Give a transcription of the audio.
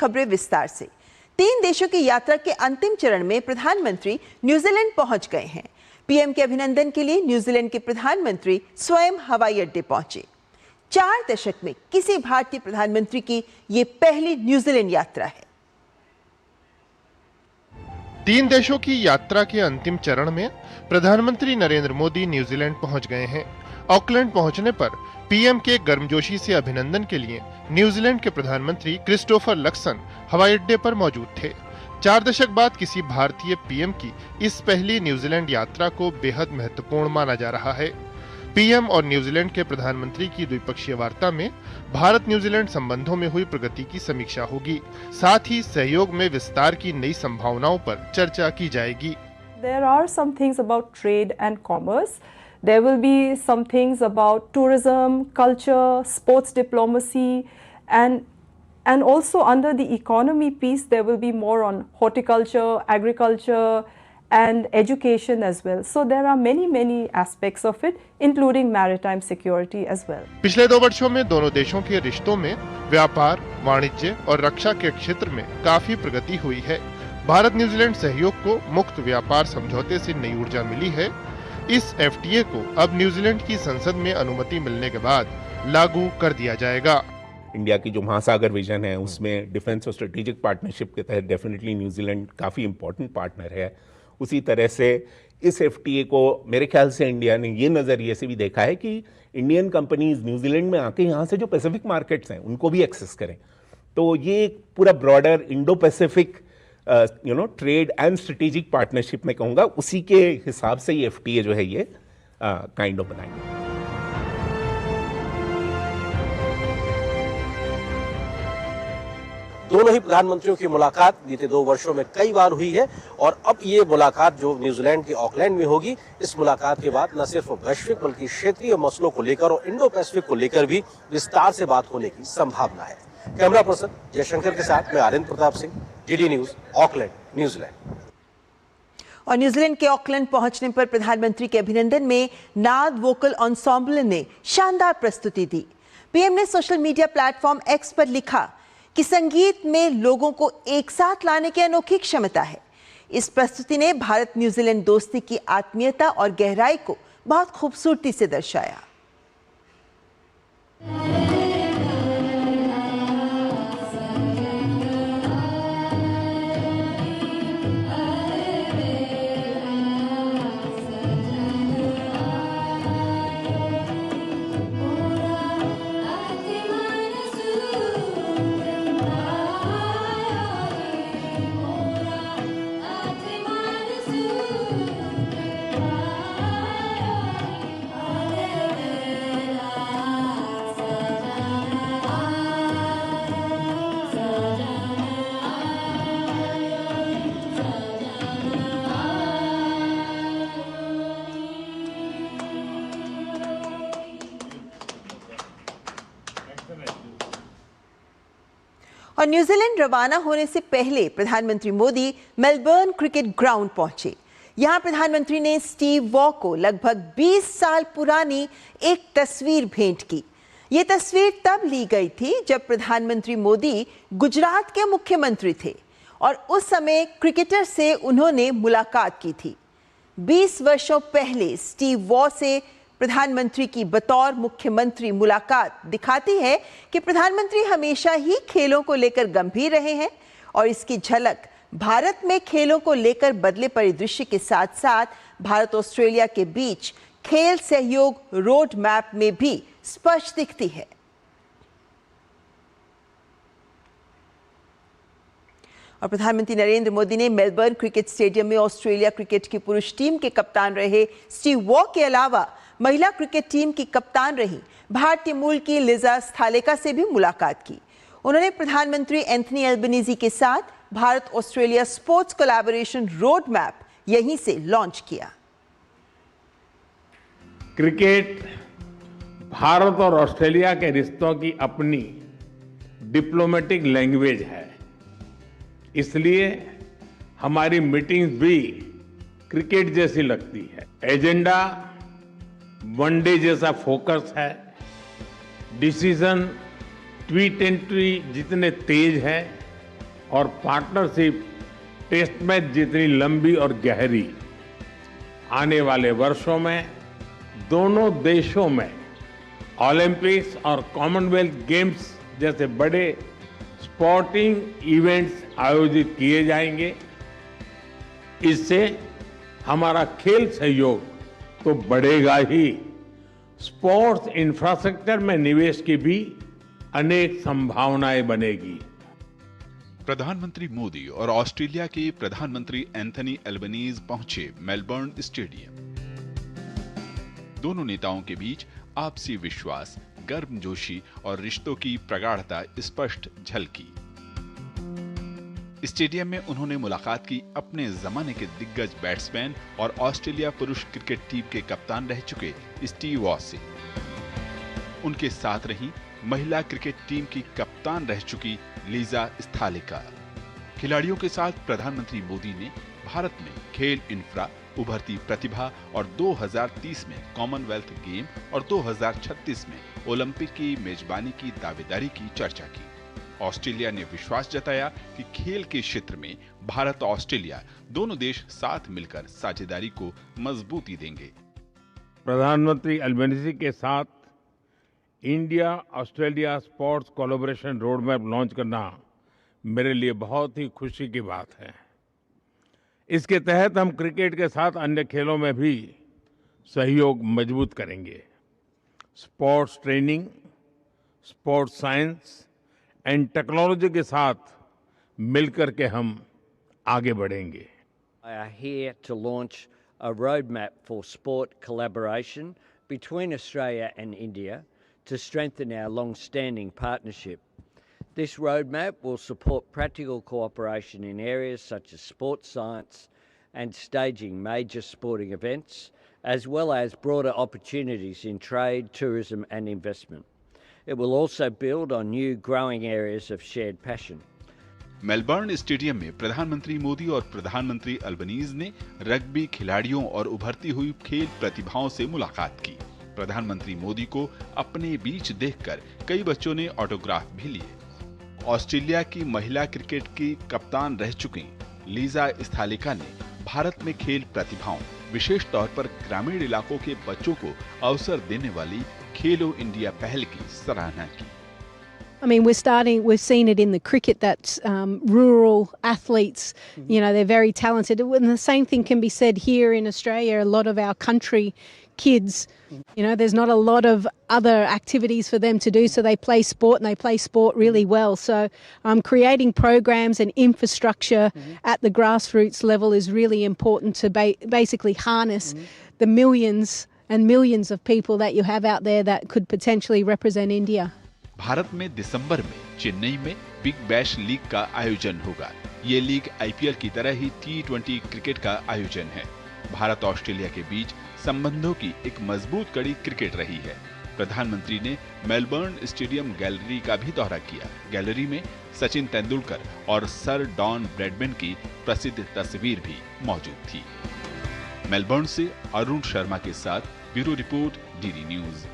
खबरें विस्तार से। 3 देशों की यात्रा के अंतिम चरण में प्रधानमंत्री न्यूजीलैंड पहुंच गए हैं। पीएम के अभिनंदन के लिए न्यूजीलैंड के प्रधानमंत्री स्वयं हवाई अड्डे पहुंचे। 4 दशक में किसी भारतीय प्रधानमंत्री की ये पहली न्यूजीलैंड यात्रा है। 3 देशों की यात्रा के अंतिम चरण में प्रधानमंत्री नरेंद्र मोदी न्यूजीलैंड पहुंच गए हैं। ऑकलैंड पहुंचने पर पीएम के गर्मजोशी से अभिनंदन के लिए न्यूजीलैंड के प्रधानमंत्री क्रिस्टोफर लक्सन हवाई अड्डे पर मौजूद थे। 4 दशक बाद किसी भारतीय पीएम की इस पहली न्यूजीलैंड यात्रा को बेहद महत्वपूर्ण माना जा रहा है। पीएम और न्यूजीलैंड के प्रधानमंत्री की द्विपक्षीय वार्ता में भारत न्यूजीलैंड संबंधों में हुई प्रगति की समीक्षा होगी। साथ ही सहयोग में विस्तार की नई संभावनाओं पर चर्चा की जाएगी। There are some things about trade and commerce. There will be some things about tourism, culture, sports diplomacy, and also under the economy piece, there will be more on horticulture, agriculture, and education as well. So there are many aspects of it, including maritime security as well. पिछले 2 वर्षों में दोनों देशों के रिश्तों में व्यापार, वाणिज्य और रक्षा के क्षेत्र में काफी प्रगति हुई है। भारत न्यूजीलैंड सहयोग को मुक्त व्यापार समझौते से नई ऊर्जा मिली है। इस एफटीए को अब न्यूजीलैंड की संसद में अनुमति मिलने के बाद लागू कर दिया जाएगा। इंडिया की जो महासागर विजन है उसमें डिफेंस और स्ट्रेटेजिक पार्टनरशिप के तहत डेफिनेटली न्यूजीलैंड काफ़ी इंपॉर्टेंट पार्टनर है। उसी तरह से इस एफटीए को मेरे ख्याल से इंडिया ने ये नज़रिए से भी देखा है कि इंडियन कंपनीज न्यूजीलैंड में आके यहाँ से जो पैसिफिक मार्केट्स हैं उनको भी एक्सेस करें। तो ये एक पूरा broader Indo Pacific trade and strategic partnership में कहूँगा, उसी के हिसाब से ये एफटीए जो है ये काइंड ऑफ बनाएंगे। दोनों ही प्रधानमंत्रियों की मुलाकात बीते 2 वर्षों में कई बार हुई है और अब ये मुलाकात जो न्यूजीलैंड के ऑकलैंड में होगी, इस मुलाकात के बाद न सिर्फ वैश्विक बल्कि क्षेत्रीय मसलों को लेकर और इंडो पैसिफिक को लेकर भी विस्तार से बात होने की संभावना है। कैमरा पर्सन जयशंकर के साथ मैं Aryan Pratap Singh, DD News, Auckland, New Zealand. और न्यूजीलैंड के ऑकलैंड पहुंचने पर प्रधानमंत्री के अभिनंदन में नाद वोकल एंसेम्बल ने शानदार प्रस्तुति दी। पीएम ने सोशल मीडिया प्लेटफॉर्म एक्स पर लिखा कि संगीत में लोगों को एक साथ लाने की अनोखी क्षमता है। इस प्रस्तुति ने भारत न्यूजीलैंड दोस्ती की आत्मीयता और गहराई को बहुत खूबसूरती से दर्शाया। और न्यूजीलैंड रवाना होने से पहले प्रधानमंत्री मोदी मेलबर्न क्रिकेट ग्राउंड पहुंचे। यहां प्रधानमंत्री ने स्टीव वॉ को लगभग 20 साल पुरानी एक तस्वीर भेंट की। ये तस्वीर तब ली गई थी जब प्रधानमंत्री मोदी गुजरात के मुख्यमंत्री थे और उस समय क्रिकेटर से उन्होंने मुलाकात की थी। 20 वर्षों पहले स्टीव वॉ से प्रधानमंत्री की बतौर मुख्यमंत्री मुलाकात दिखाती है कि प्रधानमंत्री हमेशा ही खेलों को लेकर गंभीर रहे हैं और इसकी झलक भारत में खेलों को लेकर बदले परिदृश्य के साथ साथ भारत ऑस्ट्रेलिया के बीच खेल सहयोग रोड मैप में भी स्पष्ट दिखती है। और प्रधानमंत्री नरेंद्र मोदी ने मेलबर्न क्रिकेट स्टेडियम में ऑस्ट्रेलिया क्रिकेट की पुरुष टीम के कप्तान रहे स्टीव वॉ के अलावा महिला क्रिकेट टीम की कप्तान रही भारतीय मूल की लिजा स्थालेका से भी मुलाकात की। उन्होंने प्रधानमंत्री एंथनी एल्बनीजी के साथ Bharat Australia sports collaboration road map यहीं से लॉन्च किया। क्रिकेट भारत और ऑस्ट्रेलिया के रिश्तों की अपनी डिप्लोमेटिक लैंग्वेज है, इसलिए हमारी मीटिंग्स भी क्रिकेट जैसी लगती है। एजेंडा वनडे जैसा फोकस है, डिसीजन T20 जितने तेज है और पार्टनरशिप टेस्ट मैच जितनी लंबी और गहरी। आने वाले वर्षों में दोनों देशों में ओलंपिक्स और कॉमनवेल्थ गेम्स जैसे बड़े स्पोर्टिंग इवेंट्स आयोजित किए जाएंगे। इससे हमारा खेल सहयोग तो बढ़ेगा ही, स्पोर्ट्स इंफ्रास्ट्रक्चर में निवेश की भी अनेक संभावनाएं बनेगी। प्रधानमंत्री मोदी और ऑस्ट्रेलिया के प्रधानमंत्री एंथनी एल्बनीज पहुंचे मेलबर्न स्टेडियम। दोनों नेताओं के बीच आपसी विश्वास, गर्मजोशी और रिश्तों की प्रगाढ़ता स्पष्ट झलकी। स्टेडियम में उन्होंने मुलाकात की अपने जमाने के दिग्गज बैट्समैन और ऑस्ट्रेलिया पुरुष क्रिकेट टीम के कप्तान रह चुके स्टीव वॉ से। उनके साथ रही महिला क्रिकेट टीम की कप्तान रह चुकी लीजा स्थालिका। खिलाड़ियों के साथ प्रधानमंत्री मोदी ने भारत में खेल इंफ्रा, उभरती प्रतिभा और 2030 में कॉमनवेल्थ गेम और 2036 में ओलंपिक की मेजबानी की दावेदारी की चर्चा की। ऑस्ट्रेलिया ने विश्वास जताया कि खेल के क्षेत्र में भारत और ऑस्ट्रेलिया दोनों देश साथ मिलकर साझेदारी को मजबूती देंगे। प्रधानमंत्री अल्बनीज़ी के साथ India Australia sports collaboration road map launch करना मेरे लिए बहुत ही खुशी की बात है। इसके तहत हम क्रिकेट के साथ अन्य खेलों में भी सहयोग मजबूत करेंगे। Sports training, sports science and technology के साथ मिलकर के हम आगे बढ़ेंगे। I are here to launch a roadmap for sport collaboration between Australia and India to strengthen our long-standing partnership. This roadmap will support practical cooperation in areas such as sports science and staging major sporting events, as well as broader opportunities in trade, tourism and investment. It will also build on new growing areas of shared passion. Melbourne stadium में प्रधानमंत्री मोदी और प्रधानमंत्री Albanese ने rugby खिलाड़ियों और उभरती हुई खेल प्रतिभाओं से मुलाकात की। प्रधानमंत्री मोदी को अपने बीच देखकर कई बच्चों ने ऑटोग्राफ भी लिए। ऑस्ट्रेलिया की महिला क्रिकेट की कप्तान रह चुकी लीजा स्थालिका ने भारत में खेल प्रतिभाओं, विशेष तौर पर ग्रामीण इलाकों के बच्चों को अवसर देने वाली खेलो इंडिया पहल की सराहना की। I mean, we've seen it in the cricket that rural athletes, you know, they're very talented. And the same thing can be said here in Australia. A lot of our country kids, you know, there's not a lot of other activities for them to do. So they play sport and they play sport really well. So creating programs and infrastructure at the grassroots level is really important to basically harness the millions and millions of people that you have out there that could potentially represent India. Bharat में दिसंबर में चेन्नई में big bash league का आयोजन होगा। ये league IPL की तरह ही T20 cricket का आयोजन है। भारत और ऑस्ट्रेलिया के बीच संबंधों की एक मजबूत कड़ी क्रिकेट रही है। प्रधानमंत्री ने मेलबर्न स्टेडियम गैलरी का भी दौरा किया। गैलरी में सचिन तेंदुलकर और सर डॉन ब्रैडमैन की प्रसिद्ध तस्वीर भी मौजूद थी। मेलबर्न से अरुण शर्मा के साथ ब्यूरो रिपोर्ट, डीडी न्यूज।